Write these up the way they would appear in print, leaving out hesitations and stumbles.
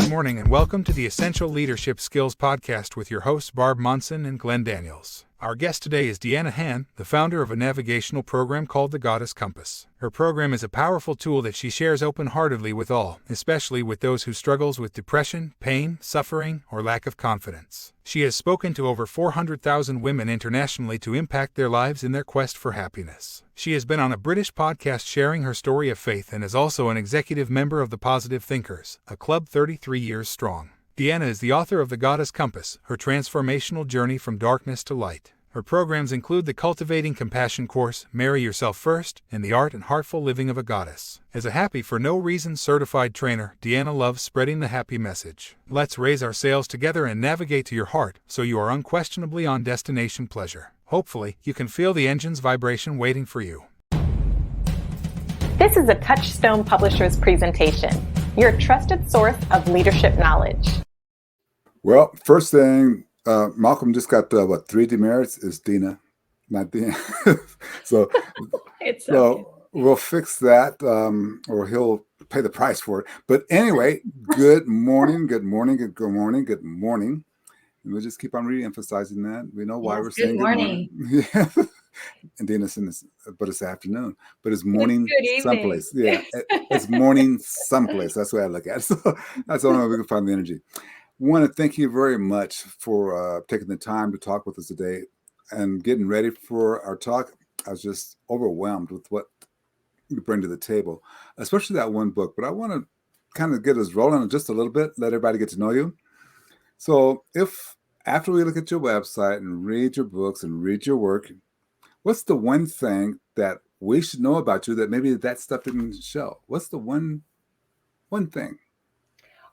Good morning and welcome to the Essential Leadership Skills Podcast with your hosts Barb Monson and Glenn Daniels. Our guest today is Deanna Hann, the founder of a navigational program called the Goddess Compass. Her program is a powerful tool that she shares open-heartedly with all, especially with those who struggles with depression, pain, suffering, or lack of confidence. She has spoken to over 400,000 women internationally to impact their lives in their quest for happiness. She has been on a British podcast sharing her story of faith and is also an executive member of the Positive Thinkers, a club 33 years strong. Deanna is the author of The Goddess Compass, her transformational journey from darkness to light. Her programs include the Cultivating Compassion course, Marry Yourself First, and the Art and Heartful Living of a Goddess. As a happy for no reason certified trainer, Deanna loves spreading the happy message. Let's raise our sails together and navigate to your heart, so you are unquestionably on destination pleasure. Hopefully, you can feel the engine's vibration waiting for you. This is a Touchstone Publishers presentation, your trusted source of leadership knowledge. Well, first thing, Malcolm just got 3 demerits. Is Dina, not Dina. so It's okay. We'll fix that, or he'll pay the price for it. But anyway, good morning. And we'll just keep on re-emphasizing that. We know why we're saying good morning. Yeah. And Dina said this, but it's afternoon. But it's morning someplace. Yeah, it's morning someplace. That's the way I look at it. So that's the only way we can find the energy. Want to thank you very much for taking the time to talk with us today and getting ready for our talk. I was just overwhelmed with what you bring to the table, especially that one book. But I want to kind of get us rolling just a little bit, let everybody get to know you. So if after we look at your website and read your books and read your work, what's the one thing that we should know about you that maybe that stuff didn't show? What's the one thing?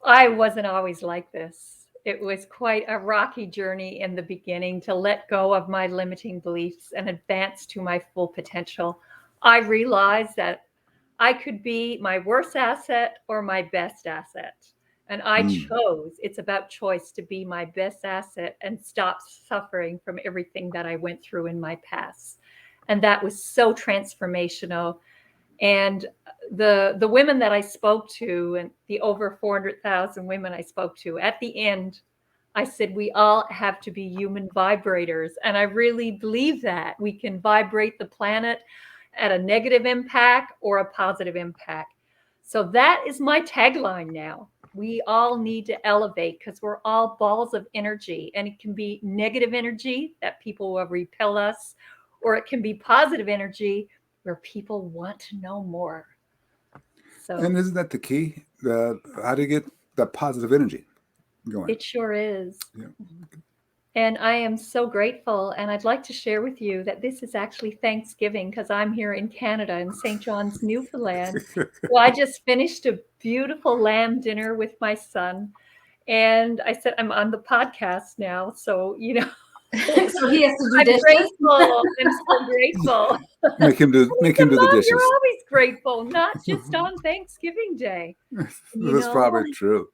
I wasn't always like this. It was quite a rocky journey in the beginning to let go of my limiting beliefs and advance to my full potential. I realized that I could be my worst asset or my best asset. And I chose, it's about choice, to be my best asset and stop suffering from everything that I went through in my past. And that was so transformational. And the women that I spoke to, and the over 400,000 women I spoke to, at the end, I said, we all have to be human vibrators. And I really believe that we can vibrate the planet at a negative impact or a positive impact. So that is my tagline now. We all need to elevate because we're all balls of energy, and it can be negative energy that people will repel us, or it can be positive energy where people want to know more. So, and isn't that the key? How to get that positive energy going? It sure is. Yeah. And I am so grateful. And I'd like to share with you that this is actually Thanksgiving because I'm here in Canada in St. John's, Newfoundland. So I just finished a beautiful lamb dinner with my son. And I said, I'm on the podcast now. So, So he has to do I'm dishes. grateful. I'm so grateful. Make him do the dishes. You're always grateful, not just on Thanksgiving Day. That's probably true.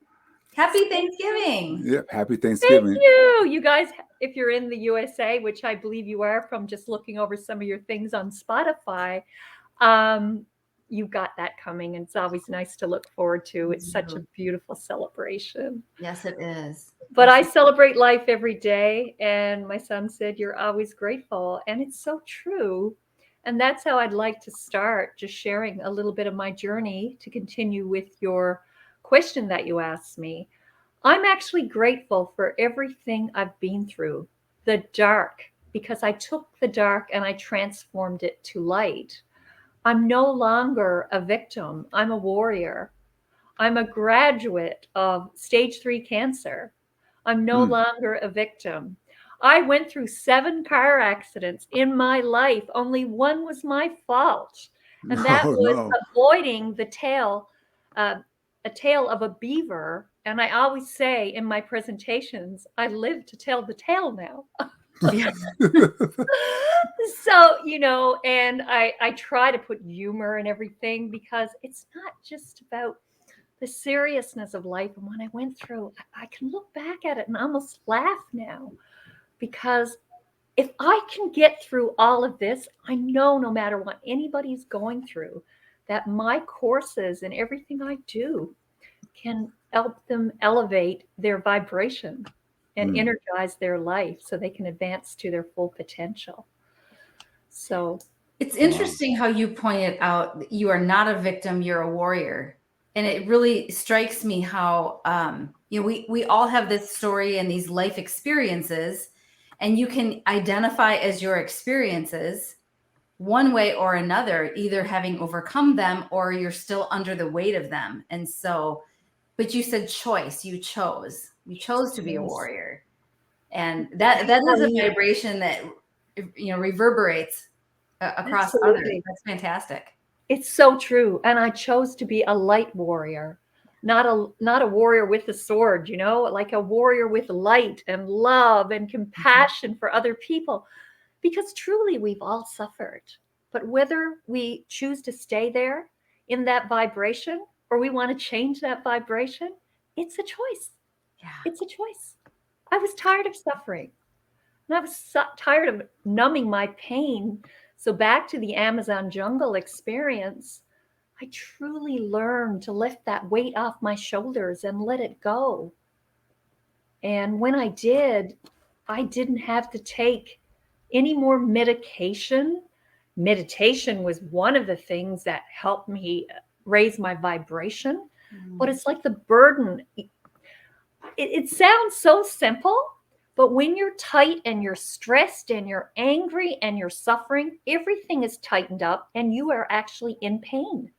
Happy Thanksgiving. Yeah, happy Thanksgiving. Thank you. You guys, if you're in the USA, which I believe you are from just looking over some of your things on Spotify, you got that coming, and it's always nice to look forward to. It's such a beautiful celebration. Yes, it is. But I celebrate life every day, and my son said, you're always grateful, and it's so true. And that's how I'd like to start, just sharing a little bit of my journey to continue with your question that you asked me. I'm actually grateful for everything I've been through, the dark, because I took the dark and I transformed it to light. I'm no longer a victim. I'm a warrior. I'm a graduate of stage 3 cancer. I'm no longer a victim. I went through 7 car accidents in my life. Only one was my fault. And that was avoiding the tail, a tail of a beaver. And I always say in my presentations, I live to tell the tale now. So, and I try to put humor in everything because it's not just about the seriousness of life. And when I went through, I can look back at it and almost laugh now, because if I can get through all of this, I know no matter what anybody's going through, that my courses and everything I do can help them elevate their vibration and energize their life so they can advance to their full potential. So it's interesting how you pointed out that you are not a victim, you're a warrior. And it really strikes me how, we all have this story and these life experiences, and you can identify as your experiences one way or another, either having overcome them or you're still under the weight of them. And so, but you said choice, you chose to be a warrior. And that is a vibration that, reverberates across others. That's fantastic. It's so true. And I chose to be a light warrior, not a warrior with a sword, like a warrior with light and love and compassion for other people. Because truly, we've all suffered. But whether we choose to stay there in that vibration or we want to change that vibration, it's a choice. Yeah. It's a choice. I was tired of suffering. And I was tired of numbing my pain. So back to the Amazon jungle experience, I truly learned to lift that weight off my shoulders and let it go. And when I did, I didn't have to take any more medication. Meditation was one of the things that helped me raise my vibration. But it's like the burden. It sounds so simple, but when you're tight and you're stressed and you're angry and you're suffering, everything is tightened up and you are actually in pain.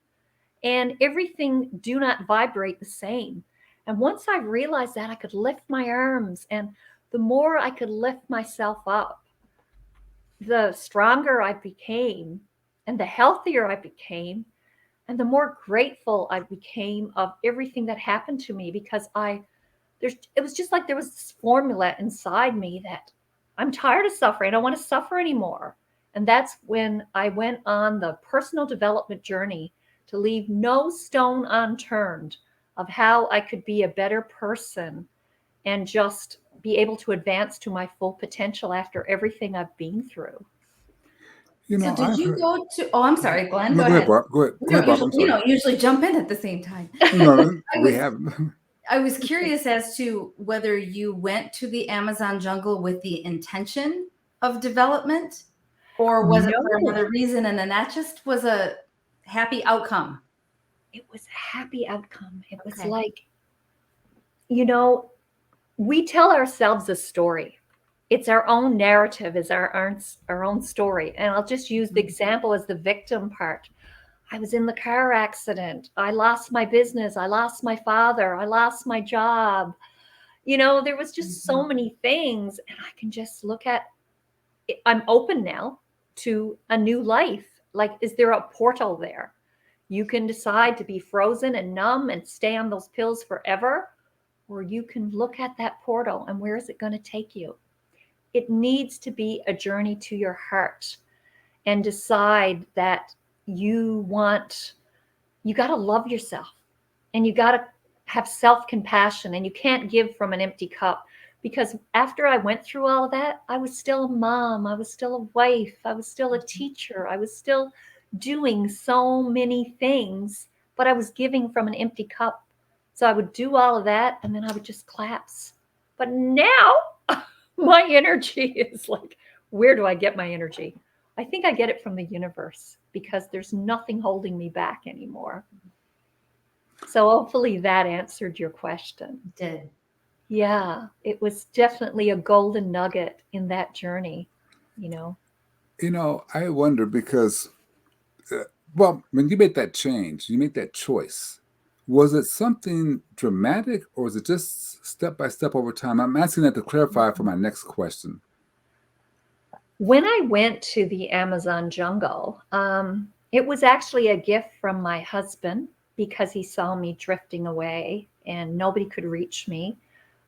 And everything do not vibrate the same. And once I realized that, I could lift my arms, and the more I could lift myself up, the stronger I became and the healthier I became and the more grateful I became of everything that happened to me, because it was just like there was this formula inside me that I'm tired of suffering. I don't want to suffer anymore. And that's when I went on the personal development journey to leave no stone unturned of how I could be a better person and just be able to advance to my full potential after everything I've been through. So did you go to, I'm sorry, Glenn, no, go ahead. Barb. Go ahead, Barb. Usually jump in at the same time. No, we haven't. I was curious as to whether you went to the Amazon jungle with the intention of development, or was it for another reason, and then that just was a happy outcome? It was a happy outcome. It was Okay. like, we tell ourselves a story. It's our own narrative, is our own story. And I'll just use the example as the victim part. I was in the car accident. I lost my business. I lost my father. I lost my job. There was just so many things. And I can just look at it. I'm open now to a new life. Like, is there a portal there? You can decide to be frozen and numb and stay on those pills forever, or you can look at that portal and where is it going to take you? It needs to be a journey to your heart, and decide that you got to love yourself, and you got to have self-compassion, and you can't give from an empty cup. Because after I went through all of that, I was still a mom. I was still a wife. I was still a teacher. I was still doing so many things, but I was giving from an empty cup. So I would do all of that, and then I would just collapse. But now my energy is like, where do I get my energy? I think I get it from the universe, because there's nothing holding me back anymore. So hopefully that answered your question. It did. Yeah, it was definitely a golden nugget in that journey, I wonder because, when you made that change, you made that choice, was it something dramatic, or was it just step by step over time? I'm asking that to clarify for my next question. When I went to the Amazon jungle, it was actually a gift from my husband, because he saw me drifting away and nobody could reach me.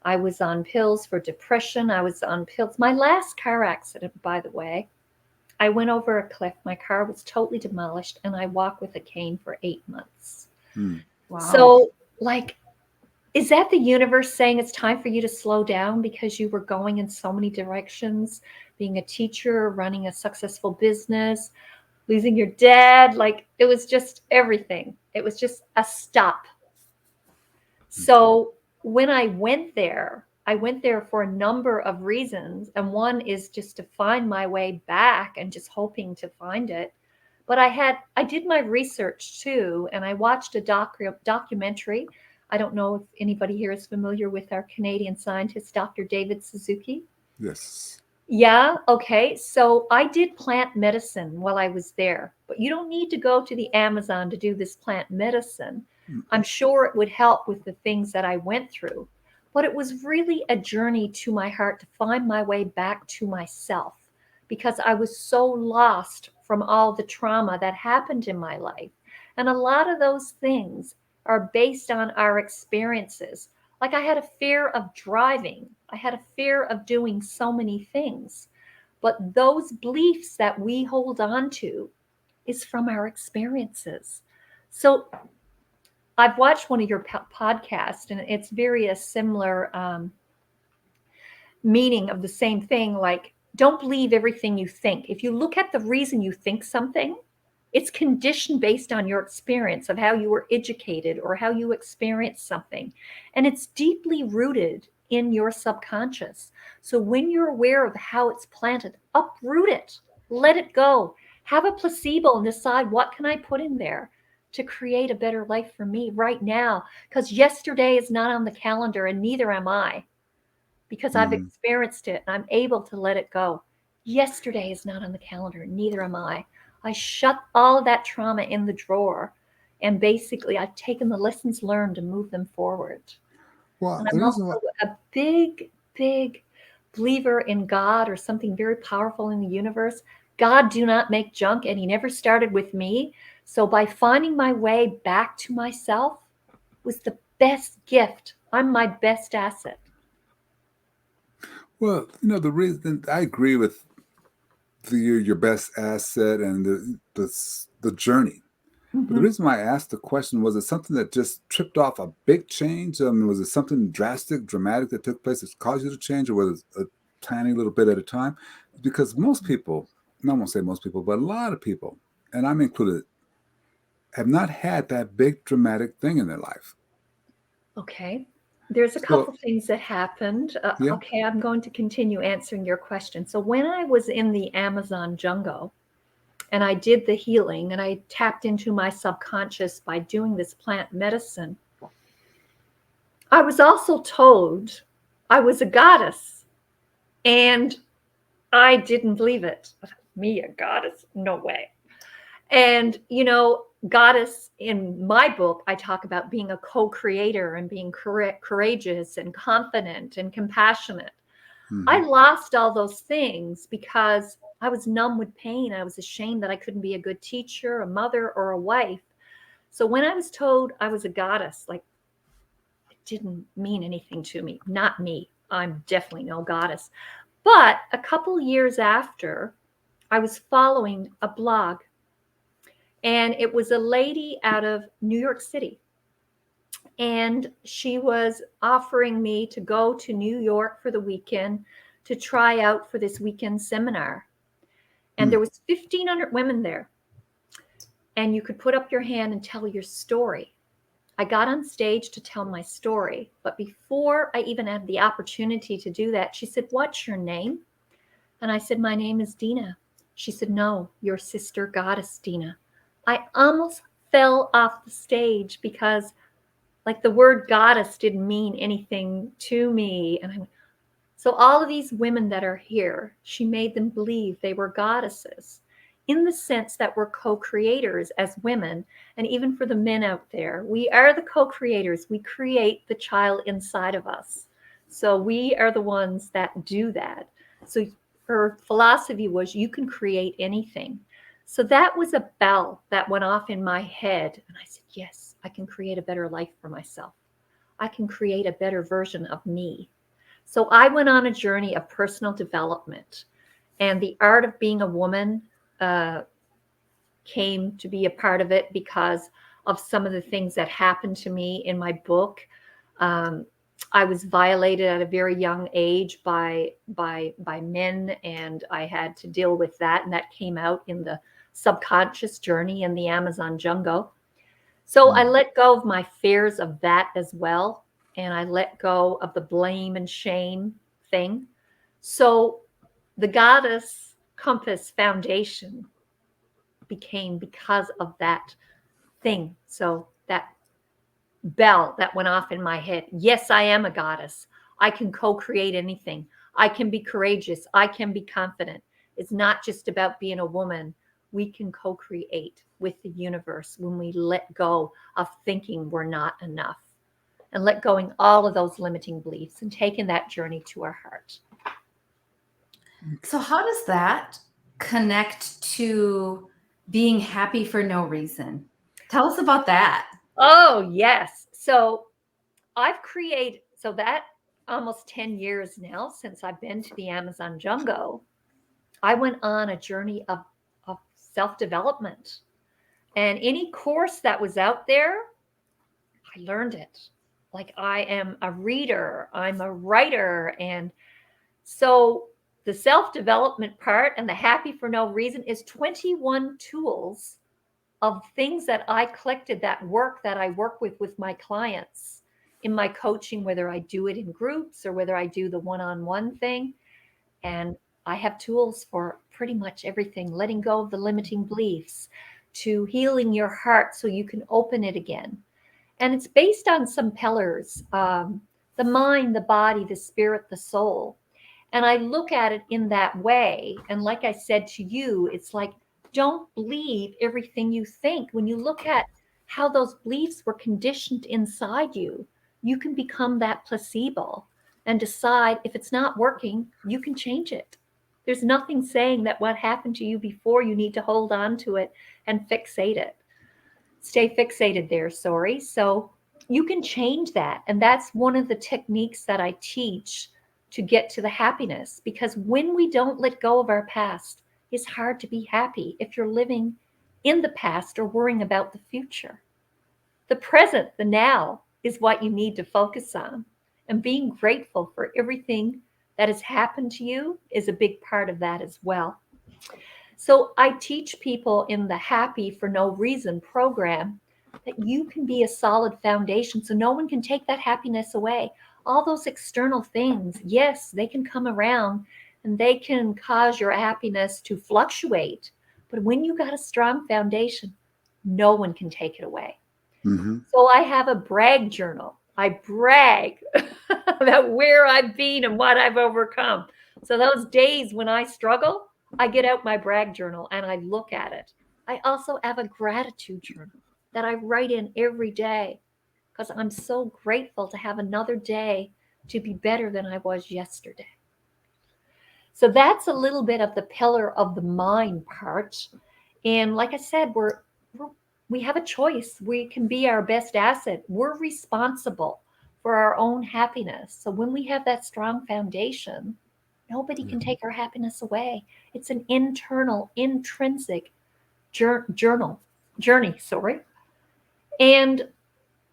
I was on pills for depression. I was on pills. My last car accident, by the way, I went over a cliff. My car was totally demolished, and I walked with a cane for 8 months. Wow. So, is that the universe saying it's time for you to slow down because you were going in so many directions, being a teacher, running a successful business, losing your dad? It was just everything. It was just a stop. So when I went there for a number of reasons. And one is just to find my way back and just hoping to find it. But I did my research too, and I watched a documentary. I don't know if anybody here is familiar with our Canadian scientist, Dr. David Suzuki. Yes. Yeah. Okay. So I did plant medicine while I was there, but you don't need to go to the Amazon to do this plant medicine. I'm sure it would help with the things that I went through, but it was really a journey to my heart to find my way back to myself because I was so lost from all the trauma that happened in my life. And a lot of those things are based on our experiences. Like I had a fear of driving. I had a fear of doing so many things. But those beliefs that we hold on to is from our experiences. So I've watched one of your podcasts, and it's very a similar meaning of the same thing. Like, don't believe everything you think. If you look at the reason you think something, it's conditioned based on your experience of how you were educated or how you experienced something. And it's deeply rooted in your subconscious. So when you're aware of how it's planted, uproot it, let it go, have a placebo and decide what can I put in there to create a better life for me right now. Because yesterday is not on the calendar and neither am I, because I've experienced it and I'm able to let it go. Yesterday is not on the calendar, neither am I. I shut all of that trauma in the drawer, and basically I've taken the lessons learned and moved them forward. Well, And the I'm reason also why, a big, big believer in God or something very powerful in the universe. God do not make junk, and he never started with me. So by finding my way back to myself was the best gift. I'm my best asset. well, the reason I agree with your best asset and the journey. But the reason why I asked the question, was it something that just tripped off a big change? Was it something drastic, dramatic that took place that caused you to change, or was it a tiny little bit at a time? Because most people, and I won't say most people, but a lot of people, and I'm included, have not had that big dramatic thing in their life. Okay. There's a So, couple things that happened. yeah. Okay, I'm going to continue answering your question. So when I was in the Amazon jungle and I did the healing and I tapped into my subconscious by doing this plant medicine, I was also told I was a goddess, and I didn't believe it. Me, a goddess? No way. And, goddess in my book, I talk about being a co-creator and being courageous and confident and compassionate. I lost all those things because I was numb with pain. I was ashamed that I couldn't be a good teacher, a mother, or a wife. So when I was told I was a goddess, like, it didn't mean anything to me. Not me. I'm definitely no goddess. But a couple years after, I was following a blog, and it was a lady out of New York City. And she was offering me to go to New York for the weekend to try out for this weekend seminar. And there was 1,500 women there. And you could put up your hand and tell your story. I got on stage to tell my story. But before I even had the opportunity to do that, she said, "What's your name?" And I said, "My name is Deanna." She said, "No, your sister goddess, Deanna." I almost fell off the stage because, like, the word goddess didn't mean anything to me. And so all of these women that are here, she made them believe they were goddesses, in the sense that we're co-creators as women. And even for the men out there, we are the co-creators. We create the child inside of us. So we are the ones that do that. So her philosophy was, you can create anything. So that was a bell that went off in my head. And I said, yes, I can create a better life for myself. I can create a better version of me. So I went on a journey of personal development, and the art of being a woman came to be a part of it because of some of the things that happened to me in my book. I was violated at a very young age by men, and I had to deal with that. And that came out in the subconscious journey in the Amazon jungle. So I let go of my fears of that as well. And I let go of the blame and shame thing. So the Goddess Compass Foundation became because of that thing. So that bell that went off in my head. Yes, I am a goddess. I can co-create anything. I can be courageous. I can be confident. It's not just about being a woman. We can co-create with the universe when we let go of thinking we're not enough and let going all of those limiting beliefs and taking that journey to our heart. So how does that connect to being happy for no reason? Tell us about that. Oh, yes. So I've created, so that almost 10 years now since I've been to the Amazon jungle, I went on a journey of self-development. And any course that was out there, I learned it. Like I am a reader, I'm a writer. And so the self-development part and the happy for no reason is 21 tools of things that I collected that I work with my clients in my coaching, whether I do it in groups or whether I do the one-on-one thing. And I have tools for pretty much everything, letting go of the limiting beliefs to healing your heart so you can open it again. And it's based on some pillars, the mind, the body, the spirit, the soul. And I look at it in that way. And like I said to you, it's like, don't believe everything you think. When you look at how those beliefs were conditioned inside you, you can become that placebo and decide if it's not working, you can change it. There's nothing saying that what happened to you before, you need to hold on to it and fixate it. Stay fixated there, sorry. So you can change that. And that's one of the techniques that I teach to get to the happiness. Because when we don't let go of our past, it's hard to be happy if you're living in the past or worrying about the future. The present, the now, is what you need to focus on. And being grateful for everything that has happened to you is a big part of that as well. So I teach people in the Happy for No Reason program that you can be a solid foundation so no one can take that happiness away. All those external things, yes, they can come around and they can cause your happiness to fluctuate. But when you got a strong foundation, no one can take it away. Mm-hmm. So I have a brag journal. I brag about where I've been and what I've overcome. So those days when I struggle, I get out my brag journal and I look at it. I also have a gratitude journal that I write in every day because I'm so grateful to have another day to be better than I was yesterday. So that's a little bit of the pillar of the mind part. And like I said, we have a choice. We can be our best asset. We're responsible for our own happiness. So when we have that strong foundation, nobody can take our happiness away. It's an internal, intrinsic journey. And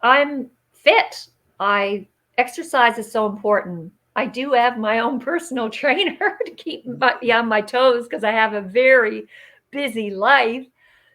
I'm fit. Exercise is so important. I do have my own personal trainer to keep me on my toes because I have a very busy life.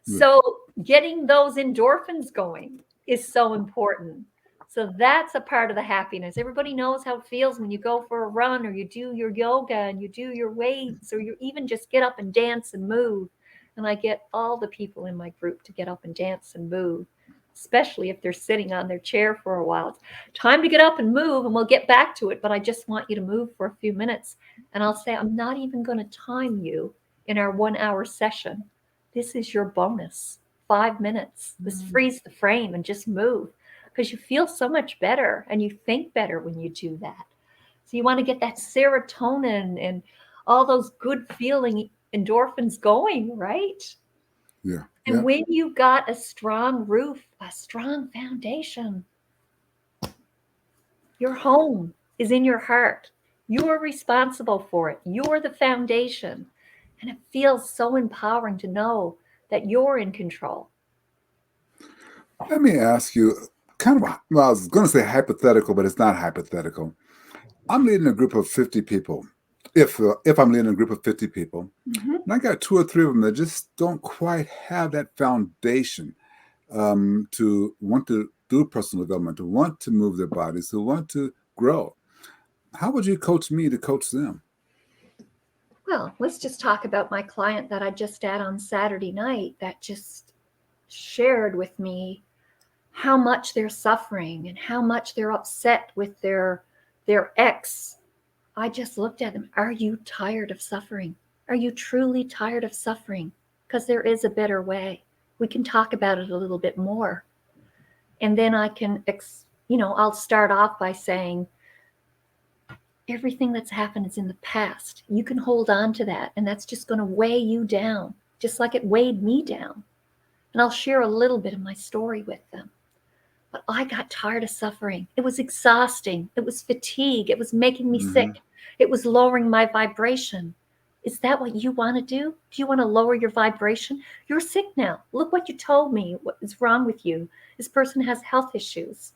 So getting those endorphins going is so important. So that's a part of the happiness. Everybody knows how it feels when you go for a run or you do your yoga and you do your weights or you even just get up and dance and move. And I get all the people in my group to get up and dance and move, especially if they're sitting on their chair for a while. It's time to get up and move and we'll get back to it. But I just want you to move for a few minutes. And I'll say, I'm not even going to time you in our 1 hour session. This is your bonus, 5 minutes. This frees the frame and just move because you feel so much better and you think better when you do that. So you want to get that serotonin and all those good feeling endorphins going, right? Yeah. And when you got a strong roof, a strong foundation, your home is in your heart. You are responsible for it. You're the foundation. And it feels so empowering to know that you're in control. Let me ask you kind of, well, I was going to say hypothetical, but it's not hypothetical. I'm leading a group of 50 people. If I'm leading a group of 50 people, and I got 2 or 3 of them that just don't quite have that foundation. to want to do personal development, to want to move their bodies, to want to grow. How would you coach me to coach them? Well, let's just talk about my client that I just had on Saturday night that just shared with me how much they're suffering and how much they're upset with their ex. I just looked at them. Are you tired of suffering? Are you truly tired of suffering? Because there is a better way. We can talk about it a little bit more. And then I can, I'll start off by saying, everything that's happened is in the past. You can hold on to that, and that's just going to weigh you down, just like it weighed me down. And I'll share a little bit of my story with them. But I got tired of suffering. It was exhausting. It was fatigue. It was making me sick. It was lowering my vibration. Is that what you want to do? Do you want to lower your vibration? You're sick now. Look what you told me. What is wrong with you? This person has health issues.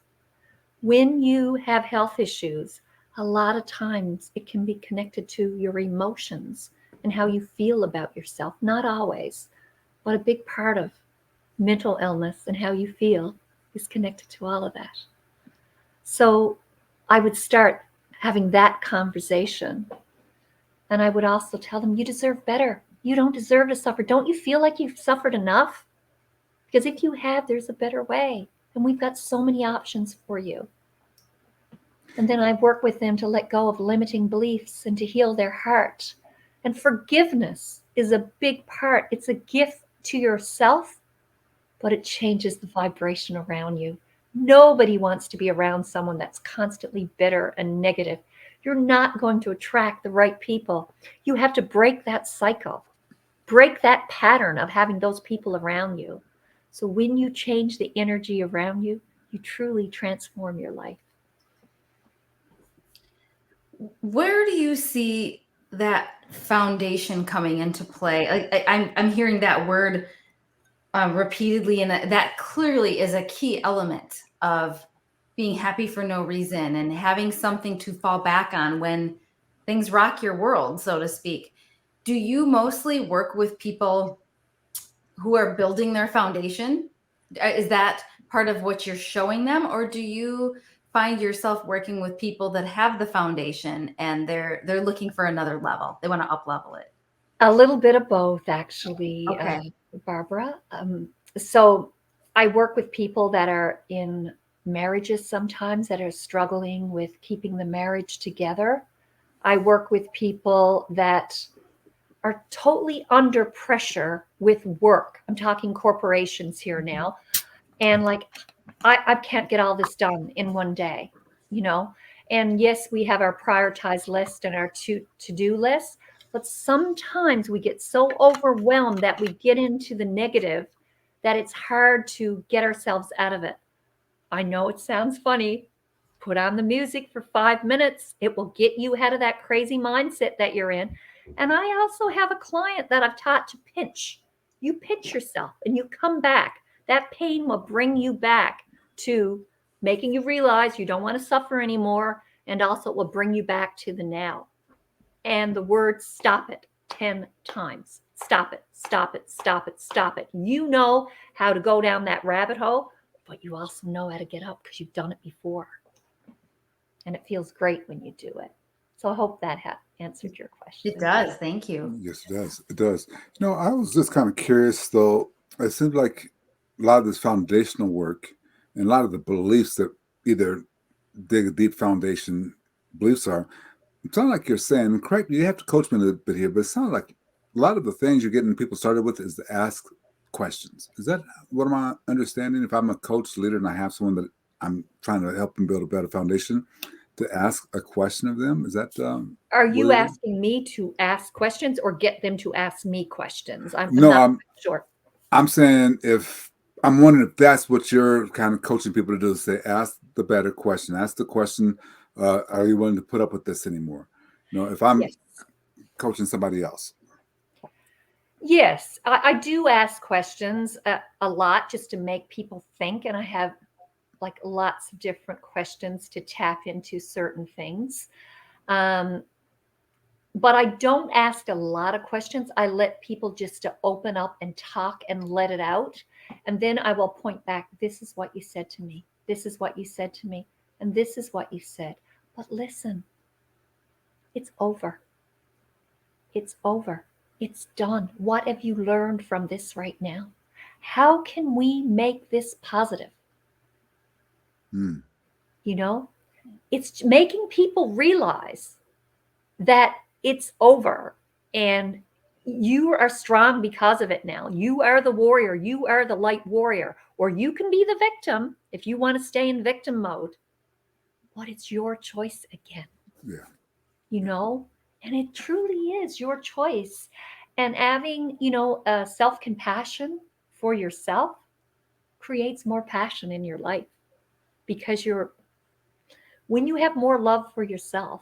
When you have health issues, a lot of times it can be connected to your emotions and how you feel about yourself. Not always, but a big part of mental illness and how you feel is connected to all of that. So I would start having that conversation. And I would also tell them, you deserve better. You don't deserve to suffer. Don't you feel like you've suffered enough? Because if you have, there's a better way. And we've got so many options for you. And then I work with them to let go of limiting beliefs and to heal their heart. And forgiveness is a big part. It's a gift to yourself, but it changes the vibration around you. Nobody wants to be around someone that's constantly bitter and negative. You're not going to attract the right people. You have to break that cycle, break that pattern of having those people around you. So when you change the energy around you, you truly transform your life. Where do you see that foundation coming into play? I'm hearing that word repeatedly, and that clearly is a key element of being happy for no reason and having something to fall back on when things rock your world, so to speak. Do you mostly work with people who are building their foundation? Is that part of what you're showing them, or do you find yourself working with people that have the foundation and they're looking for another level? They want to up level it. A little bit of both, actually, Okay. Barbara. So I work with people that are in marriages sometimes that are struggling with keeping the marriage together. I work with people that are totally under pressure with work. I'm talking corporations here now. And like, I can't get all this done in one day, And yes, we have our prioritized list and our to-do list, but sometimes we get so overwhelmed that we get into the negative that it's hard to get ourselves out of it. I know it sounds funny. Put on the music for 5 minutes. It will get you out of that crazy mindset that you're in. And I also have a client that I've taught to pinch. You pinch yourself and you come back. That pain will bring you back to making you realize you don't want to suffer anymore. And also it will bring you back to the now. And the word stop it 10 times. Stop it, stop it, stop it, stop it. You know how to go down that rabbit hole, but you also know how to get up because you've done it before. And it feels great when you do it. So I hope that answered your question. It does. Thank you. Yes, it does. It does. I was just kind of curious, though. It seems like a lot of this foundational work and a lot of the beliefs that either dig a deep foundation beliefs are, it sounds like you're saying, correct, you have to coach me a little bit here, but it sounds like a lot of the things you're getting people started with is to ask questions. Is that what am I understanding? If I'm a coach, leader, and I have someone that I'm trying to help them build a better foundation, to ask a question of them, is that are you asking me to ask questions or get them to ask me questions? I'm sure. I'm saying, if I'm wondering if that's what you're kind of coaching people to do, is say, ask the better question. Ask the question, are you willing to put up with this anymore? If I'm coaching somebody else. Yes, I do ask questions a lot just to make people think. And I have like lots of different questions to tap into certain things. But I don't ask a lot of questions. I let people just to open up and talk and let it out. And then I will point back, this is what you said to me. This is what you said to me. And this is what you said. But listen, it's over. It's over. It's done. What have you learned from this right now? How can we make this positive? Mm. You know, it's making people realize that it's over and you are strong because of it now. You are the warrior. You are the light warrior. Or you can be the victim if you want to stay in victim mode. But it's your choice again. Yeah. You know, and it truly is your choice. And having, self-compassion for yourself creates more passion in your life, because when you have more love for yourself,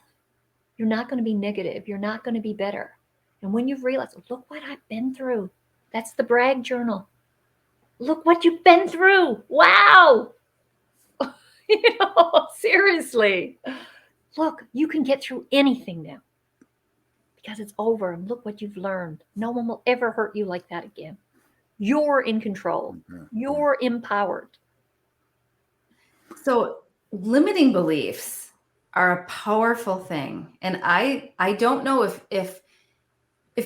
you're not going to be negative. You're not going to be bitter. And when you've realized, look what I've been through, that's the brag journal. Look what you've been through. Wow. Seriously. Look, you can get through anything now because it's over. And look what you've learned. No one will ever hurt you like that again. You're in control. Yeah. You're empowered. So limiting beliefs are a powerful thing. And I don't know if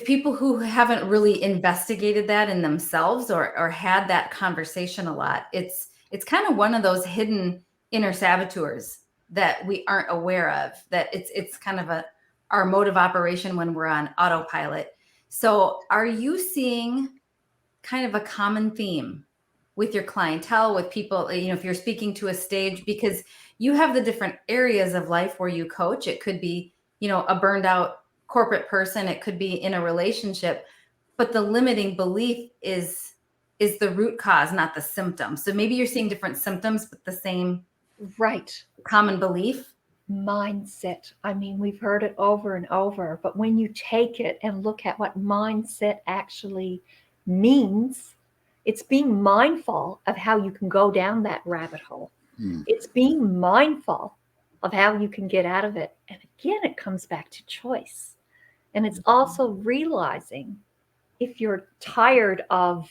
people who haven't really investigated that in themselves or had that conversation a lot, it's kind of one of those hidden inner saboteurs that we aren't aware of, that it's kind of our mode of operation when we're on autopilot. So are you seeing kind of a common theme with your clientele, with people, if you're speaking to a stage, because you have the different areas of life where you coach? It could be, a burned out corporate person. It could be in a relationship, but the limiting belief is the root cause, not the symptom. So maybe you're seeing different symptoms, but the same Right. common belief. Mindset. I mean, we've heard it over and over, but when you take it and look at what mindset actually means, it's being mindful of how you can go down that rabbit hole. It's being mindful of how you can get out of it. And again, it comes back to choice. And it's also realizing if you're tired of,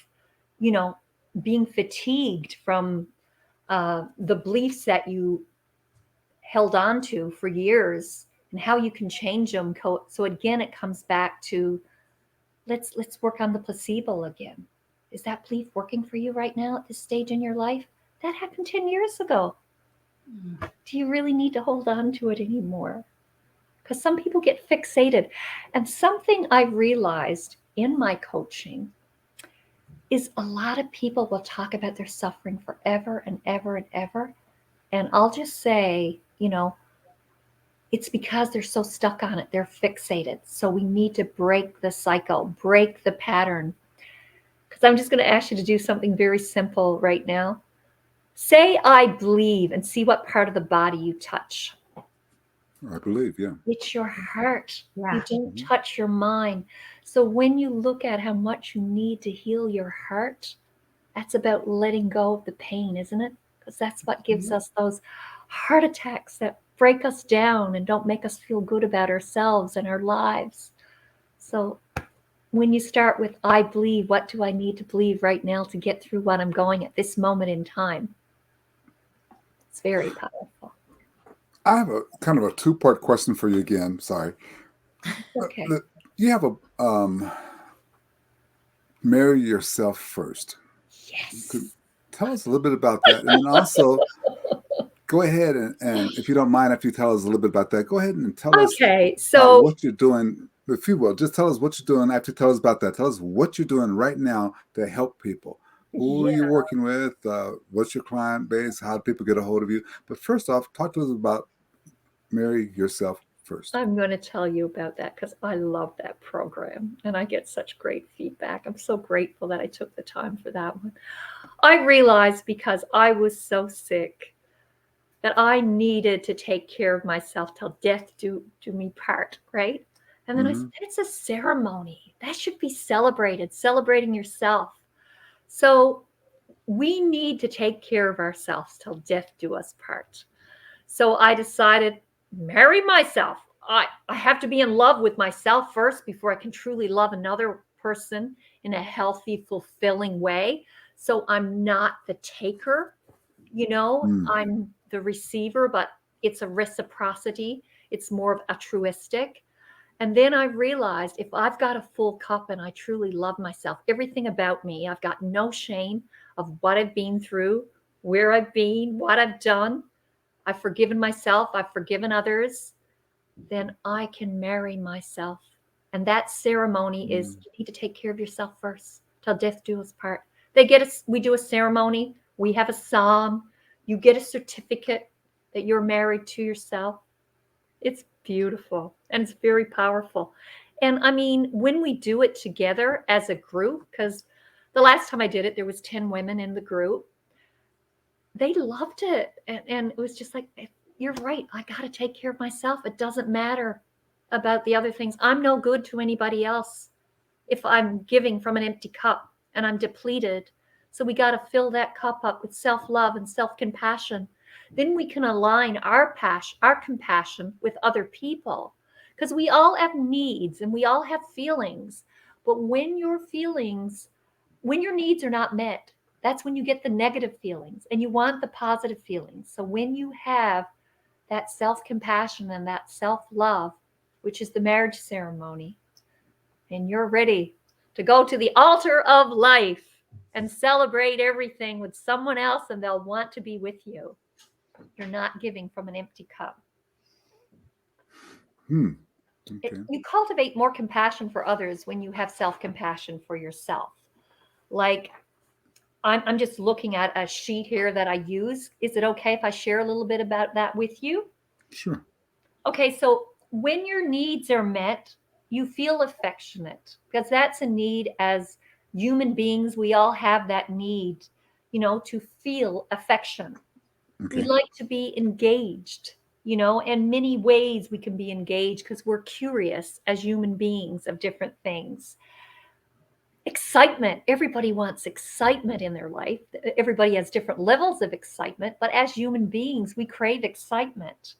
being fatigued from the beliefs that you held on to for years, and how you can change them. So again, it comes back to let's work on the placebo again. Is that belief working for you right now at this stage in your life? That happened 10 years ago. Do you really need to hold on to it anymore? Because some people get fixated. And something I realized in my coaching is a lot of people will talk about their suffering forever and ever and ever. And I'll just say, it's because they're so stuck on it. They're fixated. So we need to break the cycle, break the pattern. Because I'm just going to ask you to do something very simple right now. Say, I believe, and see what part of the body you touch. I believe, yeah. It's your heart. Yeah. You don't touch your mind. So when you look at how much you need to heal your heart, that's about letting go of the pain, isn't it? Because that's what gives us those heart attacks that break us down and don't make us feel good about ourselves and our lives. So when you start with, I believe, what do I need to believe right now to get through what I'm going at this moment in time? It's very powerful. I have a kind of a two-part question for you again. Sorry. Okay. You have a marry yourself first. Yes. Tell us a little bit about that. And then also, go ahead and if you don't mind, if you tell us a little bit about that, go ahead and tell us so what you're doing. If you will, just tell us what you're doing after you tell us about that. Tell us what you're doing right now to help people. Who are you working with? What's your client base? How do people get a hold of you? But first off, talk to us about marry yourself first. I'm going to tell you about that because I love that program and I get such great feedback. I'm so grateful that I took the time for that one. I realized because I was so sick that I needed to take care of myself till death do me part, right? And then I said, it's a ceremony. That should be celebrated, celebrating yourself. So we need to take care of ourselves till death do us part. So I decided, marry myself. I have to be in love with myself first before I can truly love another person in a healthy, fulfilling way. So I'm not the taker, I'm the receiver, but it's a reciprocity. It's more of altruistic. And then I realized if I've got a full cup and I truly love myself, everything about me, I've got no shame of what I've been through, where I've been, what I've done. I've forgiven myself. I've forgiven others. Then I can marry myself. And that ceremony is you need to take care of yourself first till death do us part. We do a ceremony. We have a psalm. You get a certificate that you're married to yourself. It's beautiful and it's very powerful. And I mean, when we do it together as a group, because the last time I did it, there was 10 women in the group. They loved it. And it was just like, you're right. I got to take care of myself. It doesn't matter about the other things. I'm no good to anybody else if I'm giving from an empty cup and I'm depleted. So we got to fill that cup up with self-love and self-compassion. Then we can align our compassion with other people, because we all have needs and we all have feelings. But when your needs are not met, that's when you get the negative feelings, and you want the positive feelings. So when you have that self-compassion and that self-love, which is the marriage ceremony, and you're ready to go to the altar of life and celebrate everything with someone else, and they'll want to be with you. You're not giving from an empty cup. Okay. You cultivate more compassion for others when you have self-compassion for yourself. Like, I'm just looking at a sheet here that I use. Is it okay if I share a little bit about that with you? Sure. Okay, so when your needs are met, you feel affectionate, because that's a need. As human beings, we all have that need, to feel affection. Okay. We like to be engaged, and many ways we can be engaged because we're curious as human beings of different things. Excitement. Everybody wants excitement in their life. Everybody has different levels of excitement, but as human beings, we crave excitement.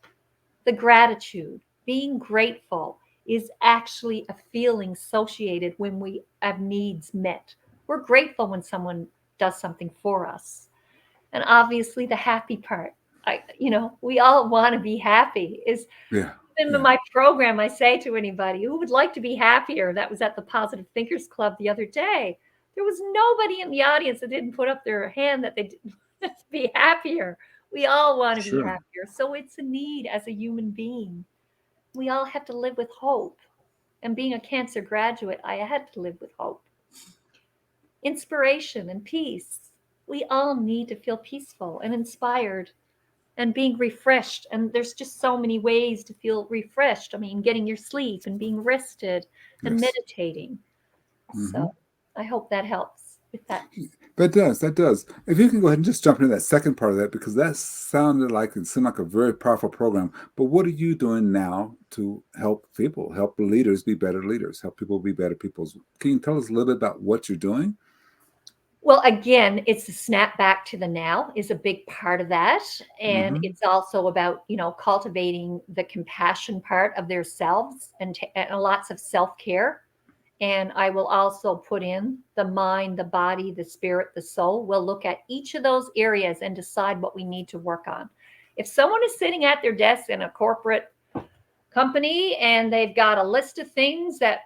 The gratitude, being grateful, is actually a feeling associated when we have needs met. We're grateful when someone does something for us. And obviously the happy part, we all want to be happy. Yeah. In my program, I say to anybody who would like to be happier, that was at the Positive Thinkers Club the other day, there was nobody in the audience that didn't put up their hand that they didn't want to be happier. We all want to be Sure. happier. So it's a need as a human being. We all have to live with hope. And being a cancer graduate, I had to live with hope. Inspiration and peace. We all need to feel peaceful and inspired and being refreshed. And there's just so many ways to feel refreshed. I mean, getting your sleep and being rested and Yes. meditating. So I hope that helps with that. That does. If you can go ahead and just jump into that second part of that, because that seemed like a very powerful program. But what are you doing now to help people, help leaders be better leaders, help people be better people? Can you tell us a little bit about what you're doing? Well, again, it's a snap back to the now is a big part of that. And it's also about, cultivating the compassion part of their selves and lots of self-care. And I will also put in the mind, the body, the spirit, the soul. We'll look at each of those areas and decide what we need to work on. If someone is sitting at their desk in a corporate company and they've got a list of things that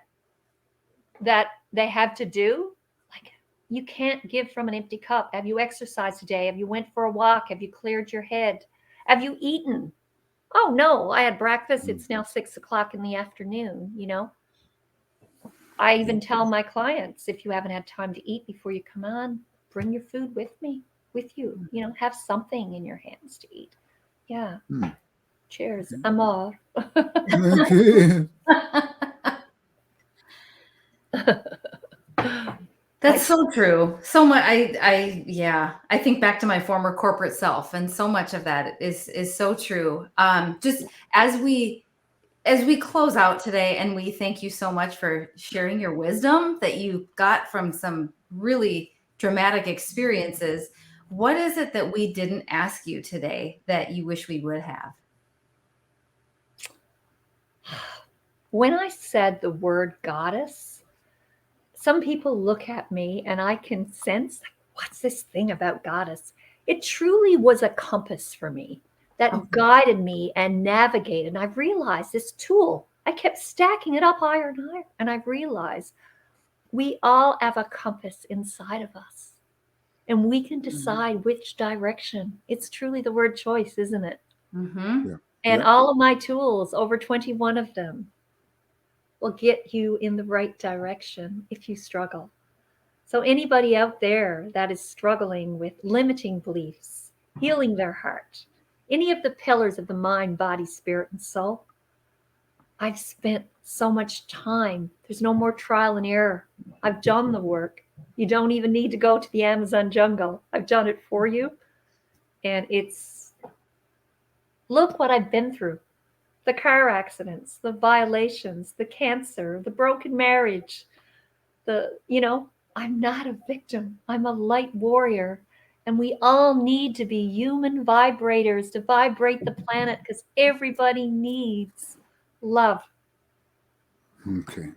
they have to do, like, you can't give from an empty cup. Have you exercised today? Have you went for a walk? Have you cleared your head? Have you eaten? Oh no, I had breakfast. It's now 6:00 in the afternoon, I even tell my clients, if you haven't had time to eat before you come on, bring your food with you, have something in your hands to eat. Yeah. Cheers. Amor. Okay. That's so true. So much. I think back to my former corporate self, and so much of that is so true. Just as we close out today, and we thank you so much for sharing your wisdom that you got from some really dramatic experiences. What is it that we didn't ask you today that you wish we would have? When I said the word goddess, some people look at me and I can sense what's this thing about Goddess? It truly was a compass for me that guided me and navigated. And I realized this tool, I kept stacking it up higher and higher. And I realized we all have a compass inside of us. And we can decide which direction. It's truly the word choice, isn't it? Mm-hmm. Yeah. And all of my tools, over 21 of them, will get you in the right direction if you struggle. So anybody out there that is struggling with limiting beliefs, healing their heart, any of the pillars of the mind, body, spirit, and soul, I've spent so much time. There's no more trial and error. I've done the work. You don't even need to go to the Amazon jungle. I've done it for you. And look what I've been through. The car accidents, the violations, the cancer, the broken marriage, I'm not a victim. I'm a light warrior. And we all need to be human vibrators to vibrate the planet because everybody needs love. Okay.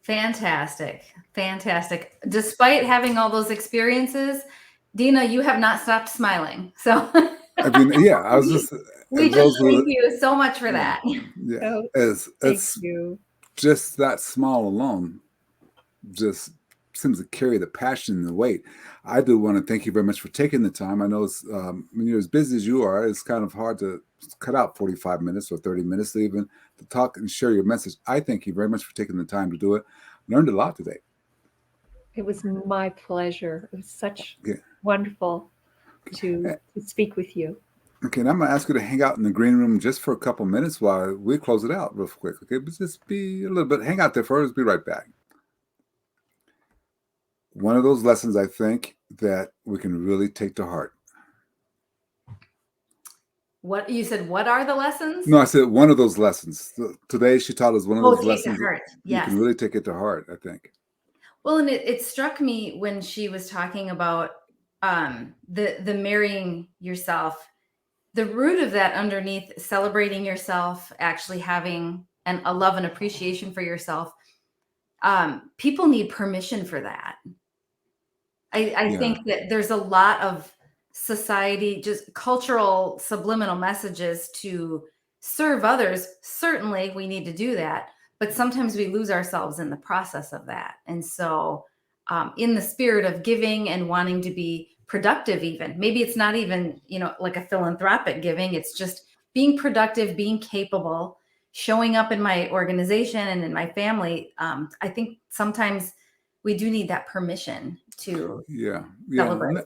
Fantastic. Fantastic. Despite having all those experiences, Dina, you have not stopped smiling. So I mean, yeah, I was just. we just thank you so much for that. Yeah, Oh, it's you. just that small alone just seems to carry the passion and the weight. I do want to thank you very much for taking the time. I know it's when you're as busy as you are, it's kind of hard to cut out 45 minutes or 30 minutes even to talk and share your message. I thank you very much for taking the time to do it. Learned a lot today. It was my pleasure. It was such wonderful to speak with you. Okay, and I'm going to ask you to hang out in the green room just for a couple minutes while we close it out real quick. Okay, but just be a little bit, hang out there for us. Be right back. One of those lessons I think that we can really take to heart. What you said, what are the lessons? No, I said one of those lessons. Today she taught us one of those lessons. Yes. You can really take it to heart, I think. Well, and it struck me when she was talking about the marrying yourself. The root of that underneath celebrating yourself, actually having a love and appreciation for yourself. People need permission for that. I think that there's a lot of society, just cultural subliminal messages to serve others. Certainly we need to do that, but sometimes we lose ourselves in the process of that. And so in the spirit of giving and wanting to be productive, even maybe it's not even, like a philanthropic giving, it's just being productive, being capable, showing up in my organization and in my family. I think sometimes we do need that permission to celebrate.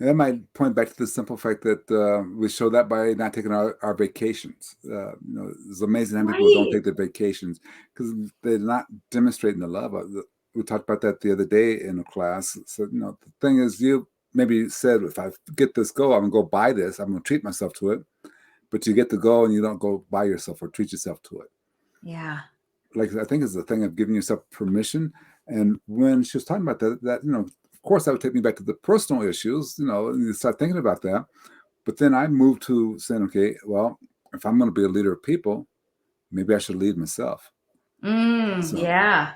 And that might point back to the simple fact that we show that by not taking our vacations. It's amazing how many people don't take their vacations because they're not demonstrating the love. We talked about that the other day in a class. So, the thing is, you maybe said, if I get this goal, I'm going to go buy this. I'm going to treat myself to it. But you get the goal and you don't go buy yourself or treat yourself to it. Yeah. Like, I think it's the thing of giving yourself permission. And when she was talking about that, of course, that would take me back to the personal issues, and you start thinking about that. But then I moved to saying, okay, well, if I'm going to be a leader of people, maybe I should lead myself. Yeah.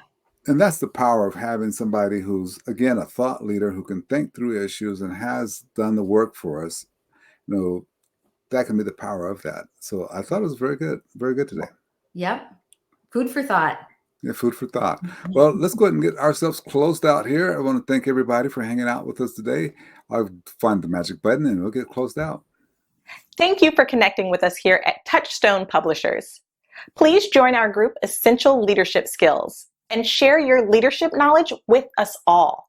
And that's the power of having somebody who's, again, a thought leader who can think through issues and has done the work for us. That can be the power of that. So I thought it was very good today. Yep. Food for thought. Yeah, food for thought. Well, let's go ahead and get ourselves closed out here. I want to thank everybody for hanging out with us today. I'll find the magic button and we'll get closed out. Thank you for connecting with us here at Touchstone Publishers. Please join our group Essential Leadership Skills and share your leadership knowledge with us all.